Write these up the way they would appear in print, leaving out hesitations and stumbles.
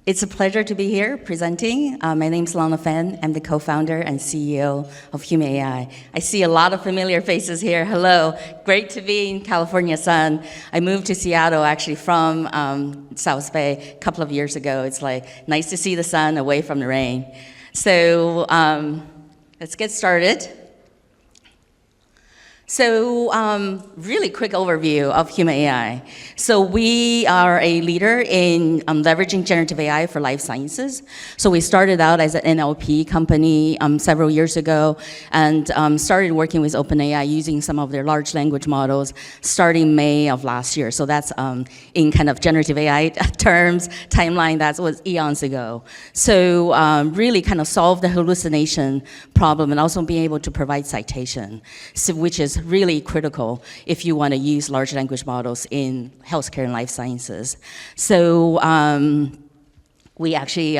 It's a pleasure to be here presenting. My name is Lana Feng. I'm the co-founder and CEO of Huma.AI. I see a lot of familiar faces here. Hello, great to be in California sun. I moved to Seattle actually from South Bay a couple of years ago. It's like nice to see the sun away from the rain. So let's get started. So really quick overview of Huma.AI. So we are a leader in leveraging generative AI for life sciences. So we started out as an NLP company several years ago and started working with OpenAI using some of their large language models starting May of last year. So that's in kind of generative AI terms, timeline, that was eons ago. So really kind of solve the hallucination problem and also being able to provide citation, so, which is really critical if you want to use large language models in healthcare and life sciences. So we actually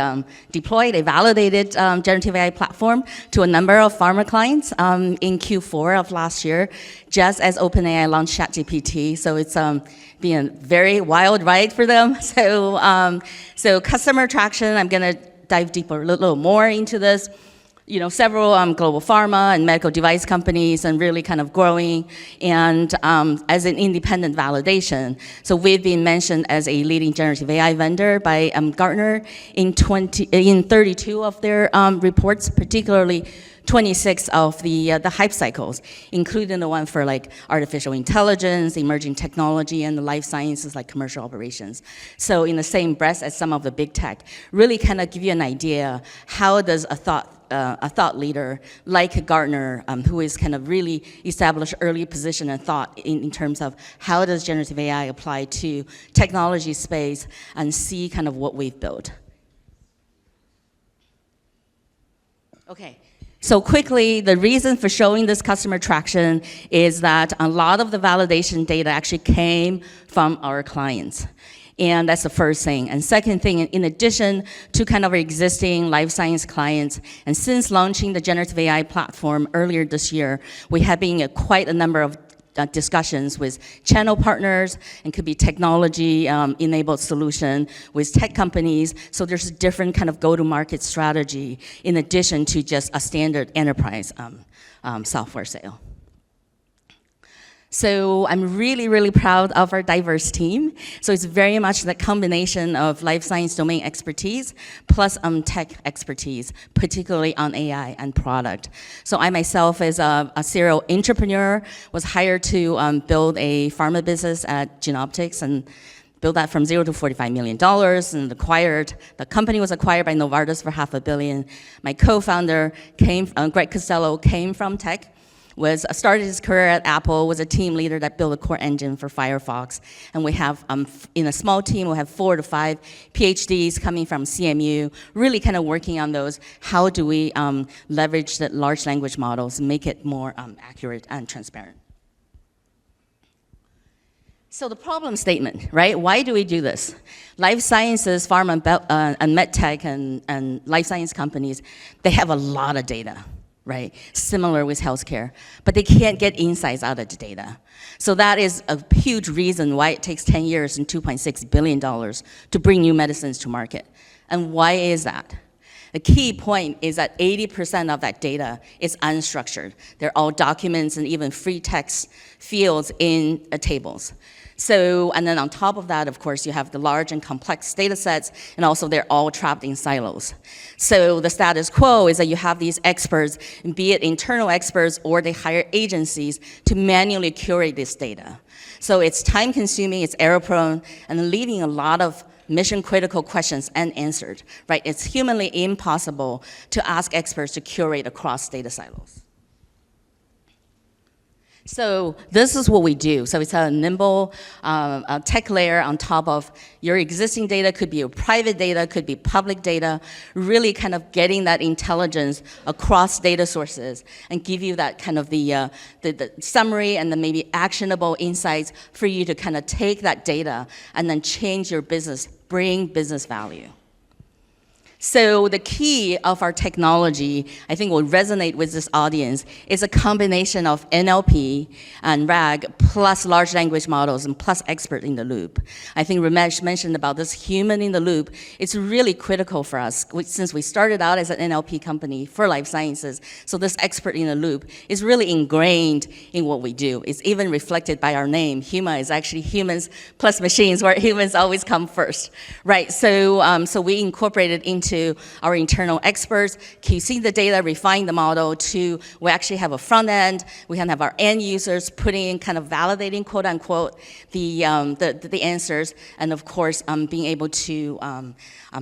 deployed a validated generative AI platform to a number of pharma clients in Q4 of last year, just as OpenAI launched ChatGPT. So it's been a very wild ride for them. So, so customer traction, I'm going to dive deeper, a little more into this. You know, several global pharma and medical device companies and really kind of growing and as an independent validation. So we've been mentioned as a leading generative AI vendor by Gartner in 32 of their reports, particularly 26 of the hype cycles, including the one for like artificial intelligence, emerging technology, and the life sciences like commercial operations. So in the same breath as some of the big tech, really kind of give you an idea how does a thought leader like Gartner, who is kind of really established early position and thought in terms of how does generative AI apply to technology space and see kind of what we've built. Okay. So quickly, the reason for showing this customer traction is that a lot of the validation data actually came from our clients. And that's the first thing. And second thing, in addition to kind of our existing life science clients, and since launching the generative AI platform earlier this year, we have been quite a number of discussions with channel partners and could be technology enabled solution with tech companies. So there's a different kind of go-to-market strategy in addition to just a standard enterprise software sale. So I'm really, really proud of our diverse team. So it's very much the combination of life science domain expertise plus tech expertise, particularly on AI and product. So I myself as a serial entrepreneur was hired to build a pharma business at Generative and built that from $0 to $45 million and the company was acquired by Novartis for $500 million. My co-founder Greg Costello came from tech, started his career at Apple, was a team leader that built a core engine for Firefox. And we have, in a small team, we have 4 to 5 PhDs coming from CMU, really kind of working on those. How do we leverage the large language models and make it more accurate and transparent? So the problem statement, right? Why do we do this? Life sciences, pharma, and medtech and life science companies, they have a lot of data. Right, similar with healthcare, but they can't get insights out of the data. So that is a huge reason why it takes 10 years and $2.6 billion to bring new medicines to market. And why is that? The key point is that 80% of that data is unstructured. They're all documents and even free text fields in tables. So, and then on top of that, of course, you have the large and complex data sets, and also they're all trapped in silos. So the status quo is that you have these experts, be it internal experts or they hire agencies to manually curate this data. So it's time consuming, it's error prone, and leaving a lot of mission critical questions unanswered, right? It's humanly impossible to ask experts to curate across data silos. So this is what we do. So it's a nimble tech layer on top of your existing data, could be your private data, could be public data, really kind of getting that intelligence across data sources and give you that kind of the summary and the maybe actionable insights for you to kind of take that data and then change your business, bring business value. So the key of our technology, I think will resonate with this audience, is a combination of NLP and RAG plus large language models and plus expert in the loop. I think Ramesh mentioned about this human in the loop. It's really critical for us since we started out as an NLP company for life sciences. So this expert in the loop is really ingrained in what we do. It's even reflected by our name. Huma is actually humans plus machines, where humans always come first, right? So we incorporated into our internal experts, QC the data, refine the model to, we actually have a front end, we can have our end users putting in, kind of validating, quote unquote, the answers, and of course, being able to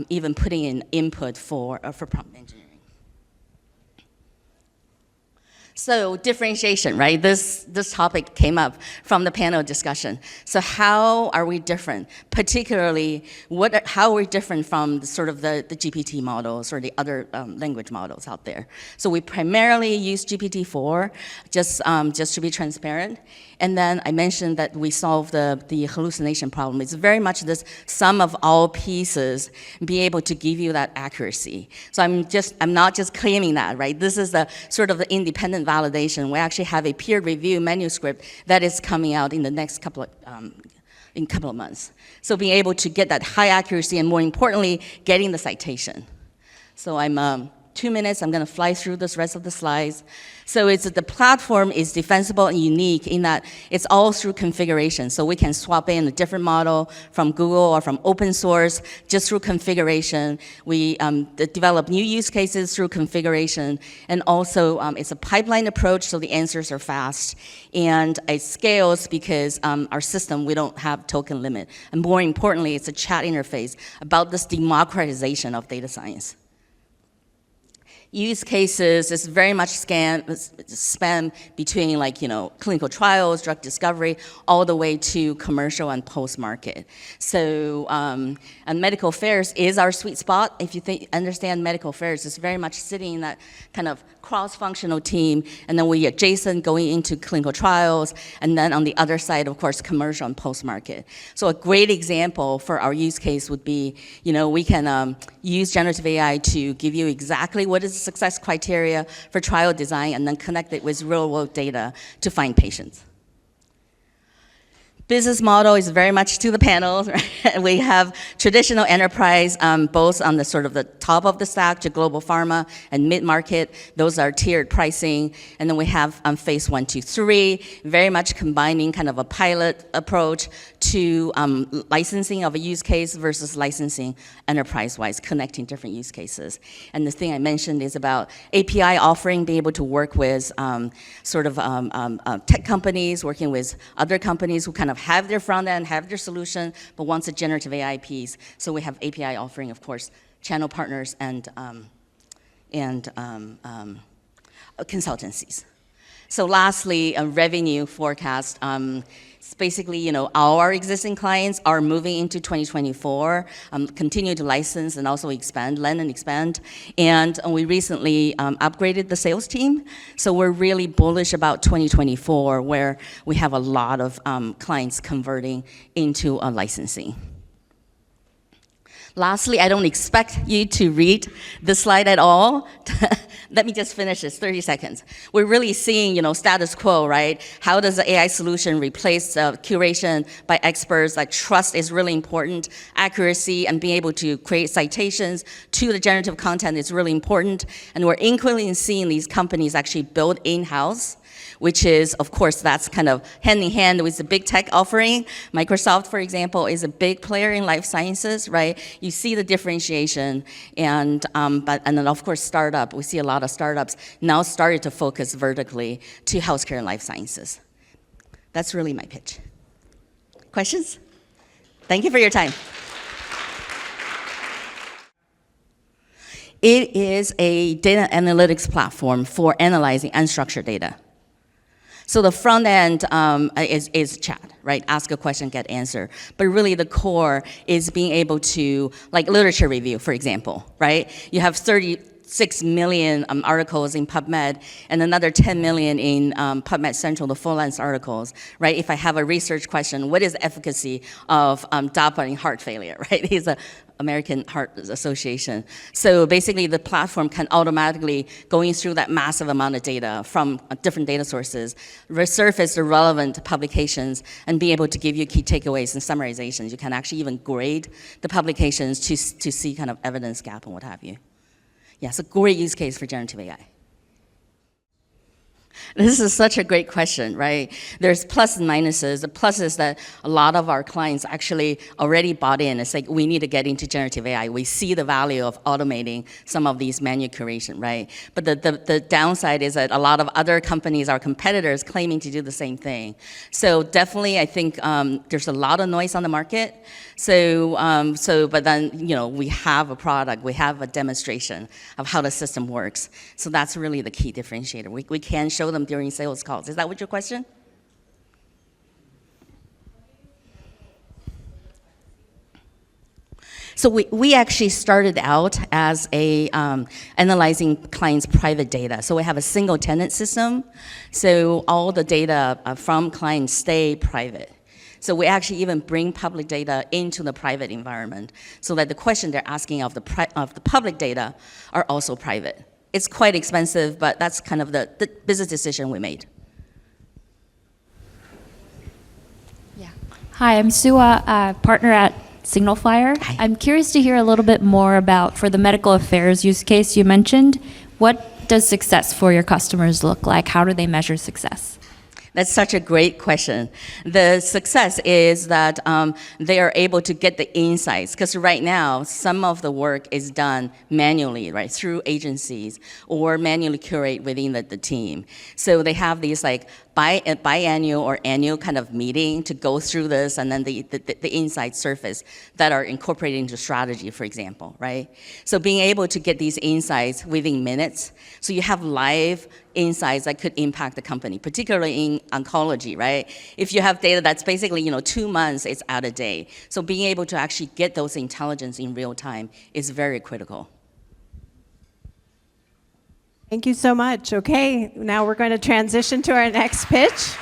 even putting in input for prompt engineering. So differentiation, right? This topic came up from the panel discussion. So how are we different? Particularly, how are we different from sort of the GPT models or the other language models out there? So we primarily use GPT-4, just to be transparent. And then I mentioned that we solve the hallucination problem. It's very much this sum of all pieces, be able to give you that accuracy. So I'm not just claiming that, right? This is the sort of the independent validation. We actually have a peer review manuscript that is coming out in the next couple of months. So being able to get that high accuracy and more importantly, getting the citation. So I'm 2 minutes, I'm gonna fly through this rest of the slides. So the platform is defensible and unique in that it's all through configuration. So we can swap in a different model from Google or from open source just through configuration. We develop new use cases through configuration. And also it's a pipeline approach, so the answers are fast. And it scales because our system, we don't have token limit. And more importantly, it's a chat interface about this democratization of data science. Use cases is very much span between clinical trials, drug discovery, all the way to commercial and post-market. So and medical affairs is our sweet spot. If you understand medical affairs, it's very much sitting in that kind of cross-functional team, and then we adjacent going into clinical trials, and then on the other side, of course, commercial and post-market. So a great example for our use case would be, we can use generative AI to give you exactly what is the success criteria for trial design, and then connect it with real-world data to find patients. Business model is very much to the panels, right? We have traditional enterprise, both on the sort of the top of the stack to global pharma and mid-market. Those are tiered pricing. And then we have phase 1, 2, 3, very much combining kind of a pilot approach to licensing of a use case versus licensing enterprise-wise, connecting different use cases. And the thing I mentioned is about API offering, being able to work with tech companies, working with other companies who kind of have their front end, have their solution, but wants a generative AI piece. So we have API offering, of course, channel partners and consultancies. So lastly, a revenue forecast. It's basically, our existing clients are moving into 2024, continue to license and also expand, land and expand. And we recently upgraded the sales team. So we're really bullish about 2024, where we have a lot of clients converting into a licensing. Lastly, I don't expect you to read this slide at all. Let me just finish this, 30 seconds. We're really seeing, status quo, right? How does the AI solution replace curation by experts? Like trust is really important. Accuracy and being able to create citations to the generative content is really important. And we're increasingly seeing these companies actually build in-house, which is, of course, that's kind of hand in hand with the big tech offering. Microsoft, for example, is a big player in life sciences, right? You see the differentiation, and then of course startup. We see a lot of startups now started to focus vertically to healthcare and life sciences. That's really my pitch. Questions? Thank you for your time. It is a data analytics platform for analyzing unstructured data. So the front end is chat, right? Ask a question, get answer. But really the core is being able to, like literature review, for example, right? You have 36 million articles in PubMed and another 10 million in PubMed Central, the full-length articles, right? If I have a research question, what is the efficacy of DAPA in heart failure, right? It's a American Heart Association. So basically the platform can automatically, going through that massive amount of data from different data sources, resurface the relevant publications and be able to give you key takeaways and summarizations. You can actually even grade the publications to see kind of evidence gap and what have you. Yeah, it's a great use case for generative AI. This is such a great question, right? There's plus and minuses. The plus is that a lot of our clients actually already bought in. It's like, we need to get into generative AI. We see the value of automating some of these manual curation, right? But the downside is that a lot of other companies, our competitors, claiming to do the same thing. So definitely, I think there's a lot of noise on the market. But then, we have a product, we have a demonstration of how the system works. So that's really the key differentiator. We can show them during sales calls. Is that what your question? So we actually started out as analyzing clients' private data. So we have a single tenant system. So all the data from clients stay private. So we actually even bring public data into the private environment so that the question they're asking of the public data are also private. It's quite expensive, but that's kind of the business decision we made. Yeah. Hi, I'm Sua, partner at SignalFire. Hi. I'm curious to hear a little bit more about, for the medical affairs use case you mentioned, what does success for your customers look like? How do they measure success? That's such a great question. The success is that they are able to get the insights, because right now, some of the work is done manually, right, through agencies, or manually curate within the team. So they have these like biannual or annual kind of meeting to go through this, and then the insights surface that are incorporated into strategy, for example, right? So being able to get these insights within minutes, so you have live insights that could impact the company, particularly in oncology, right? If you have data that's basically 2 months, it's out of date. So being able to actually get those intelligence in real time is very critical. Thank you so much. Okay, now we're going to transition to our next pitch.